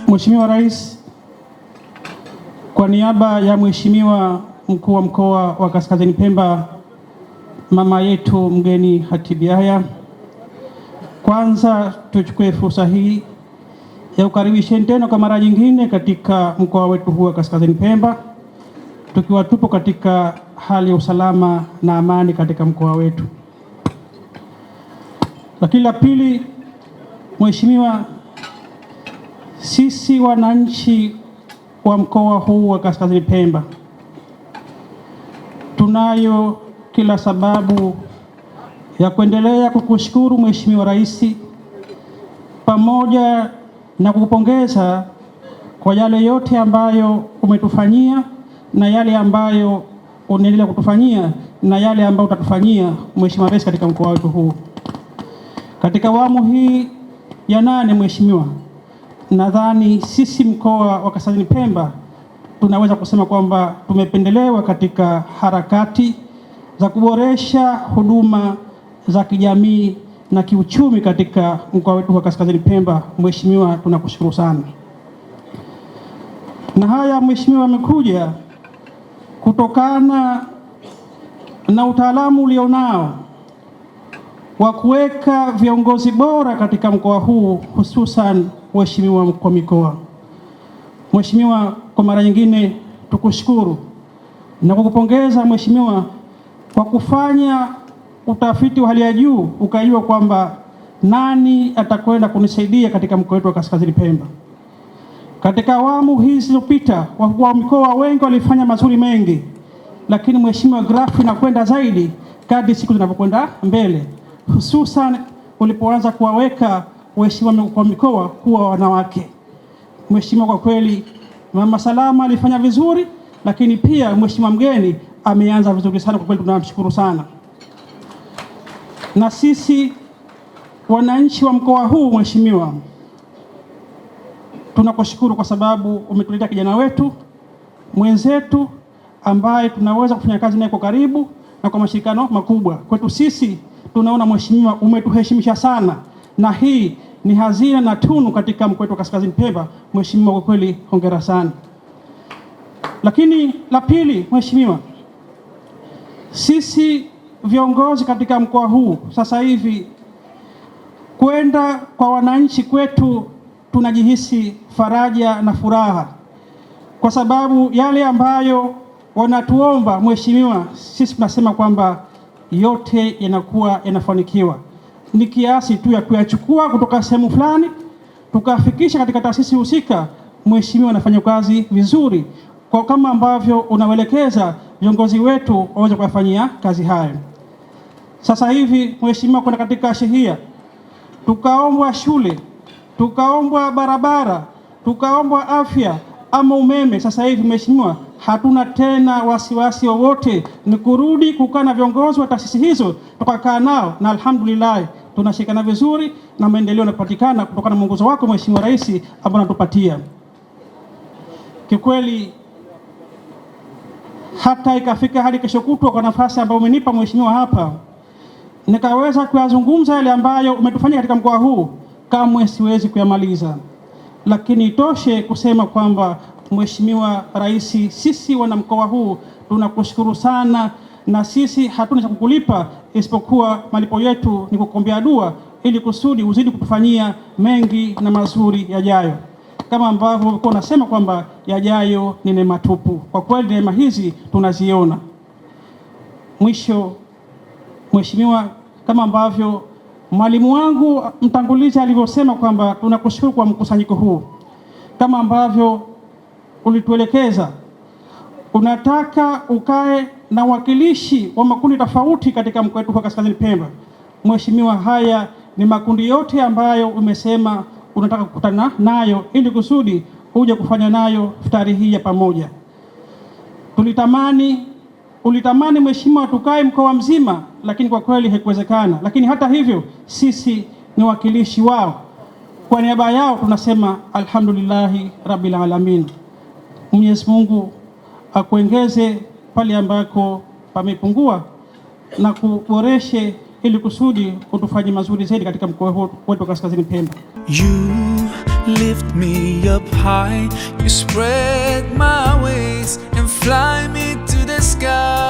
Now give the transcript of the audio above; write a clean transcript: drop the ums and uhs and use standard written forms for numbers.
Mheshimiwa Rais, kwa niaba ya Mheshimiwa Mkuu wa Mkoa wa Kaskazini Pemba, mama yetu mgeni Hatibu Yahya, kwanza tuchukue fursa hii ya kukaribisheni tena kwa mara nyingine katika mkoa wetu huu wa Kaskazini Pemba, tukiwa tupo katika hali ya usalama na amani katika mkoa wetu. Lakini la pili, Mheshimiwa, sisi wananchi wa mkoa huu wa Kaskazini Pemba tunayo kila sababu ya kuendelea kukushukuru Mheshimiwa Rais, pamoja na kukupongeza kwa yale yote ambayo umetufanyia na yale ambayo unaendelea kutufanyia na yale ambayo utatufanyia Mheshimiwa Rais katika mkoa wetu huu. Katika awamu hii ya 8, Mheshimiwa, nadhani sisi mkoa wa Kaskazini Pemba tunaweza kusema kwamba tumependelewa katika harakati za kuboresha huduma za kijamii na kiuchumi katika mkoa wetu wa Kaskazini Pemba. Mheshimiwa, tunakushukuru sana. Na haya Mheshimiwa, amekuja kutokana na utaalamu ulionao wa kuweka viongozi bora katika mkoa huu, hususan Mheshimiwa Mkuu wa Mikoa. Mheshimiwa, kwa mara nyingine tukushukuru na kukupongeza Mheshimiwa kwa kufanya utafiti wa hali ya juu, ukajua kwamba nani atakwenda kunisaidia katika mkoa wetu wa Kaskazini Pemba. Katika awamu hizi zilizopita, wakuu wa mikoa wengi walifanya mazuri mengi, lakini Mheshimiwa, grafu inakwenda zaidi kadri siku zinapokwenda mbele, hususan ulipoanza kuwaweka Mheshimiwa wa mikoa kuwa wanawake. Mheshimiwa, kwa kweli Mama Salama alifanya vizuri, lakini pia Mheshimiwa mgeni ameanza vizuri sana. Kwa kweli tunamshukuru sana. Na sisi wananchi wa mkoa huu Mheshimiwa, tunakushukuru kwa sababu umetuleta kijana wetu mwenzetu ambaye tunaweza kufanya kazi naye kwa karibu na kwa mashirikiano makubwa. Kwetu sisi tunaona Mheshimiwa umetuheshimisha sana, na hii ni hazina na tunu katika mkoa wetu wa Kaskazini Pemba. Mheshimiwa, kwa kweli hongera sana. Lakini la pili Mheshimiwa, sisi viongozi katika mkoa huu sasa hivi kwenda kwa wananchi kwetu tunajihisi faraja na furaha, kwa sababu yale ambayo wanatuomba Mheshimiwa, sisi tunasema kwamba yote yanakuwa yanafanikiwa. Ni kiasi tu ya kuyachukua kutoka sehemu fulani tukafikisha katika taasisi husika. Mheshimiwa, anafanya kazi vizuri kwa kama ambavyo unaelekeza viongozi wetu waweze kufanyia kazi hayo. Sasa hivi Mheshimiwa, kuna katika shehia tukaombwa shule, tukaombwa barabara, tukaombwa afya ama umeme. Sasa hivi Mheshimiwa, hatuna tena wasiwasi wowote, ni kurudi kukaa na viongozi wa taasisi hizo tukakaa nao, na alhamdulillah tunashikana vizuri na maendeleo yanapatikana kutokana na mwongozo wako Mheshimiwa Rais ambao anatupatia. Kikweli hata ikafika hadi kesho kutwa, kwa nafasi ambayo umenipa Mheshimiwa hapa, nikaweza kuyazungumza yale ambayo umetufanyia katika mkoa huu, kamwe siwezi kuyamaliza. Lakini itoshe kusema kwamba Mheshimiwa Rais, sisi wana mkoa huu tunakushukuru sana, na sisi hatuna cha kukulipa isipokuwa malipo yetu ni kukuombea dua ili kusudi uzidi kutufanyia mengi na mazuri yajayo, kama ambavyo ulikuwa unasema kwamba yajayo ni neema tupu. Kwa kweli neema hizi tunaziona. Mwisho Mheshimiwa, kama ambavyo mwalimu wangu mtangulizi alivyosema kwamba tunakushukuru kwa mkusanyiko huu, kama ambavyo ulituelekeza unataka ukae na wakilishi wa makundi tofauti katika mkoa wetu wa Kaskazini Pemba. Mheshimiwa, haya ni makundi yote ambayo umesema unataka kukutana nayo ili kusudi uje kufanya nayo futari hii ya pamoja. Ulitamani Mheshimiwa tukae mkoa mzima, lakini kwa kweli haikuwezekana. Lakini hata hivyo sisi ni wakilishi wao. Kwa niaba yao tunasema alhamdulillahi rabbil alamin. Mwenyezi Mungu akuongeze pale ambako pamepungua na kuboreshe ili kusudi kutufanye mazuri zaidi katika mkoa huu wetu Kaskazini Pemba. You lift me up high, you spread my wings and fly me to the sky.